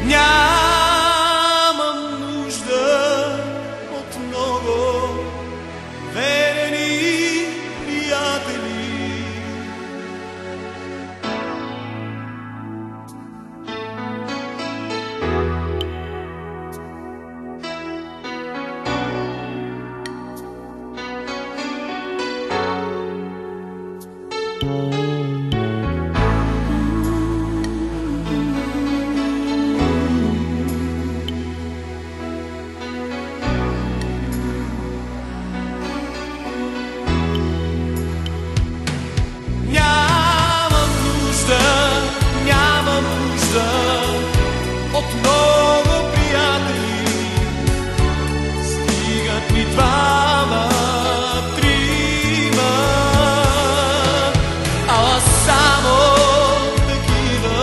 Нямам нужда от много верени приятели. От много приятели, стигат ми двама, трима, а само такива,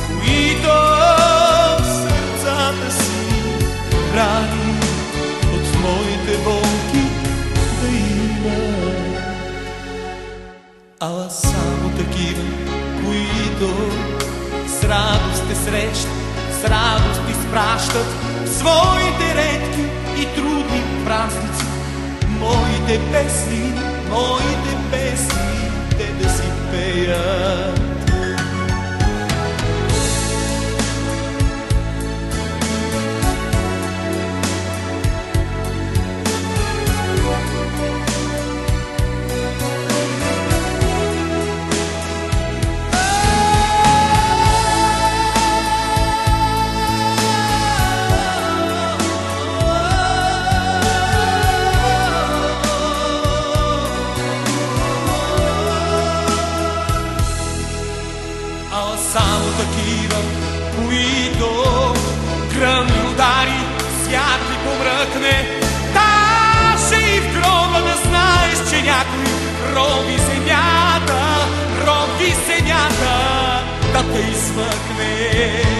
които в сърцата си рани от моите болки да има. А само такива, които с радост те срещат, с радост изпращат своите редки и трудни празници. Моите песни, те да си пеят. Само такива, които гръмни удари, свят ли помръкне, даже и в гроба да знаеш, че някой рови земята, да те измъкне.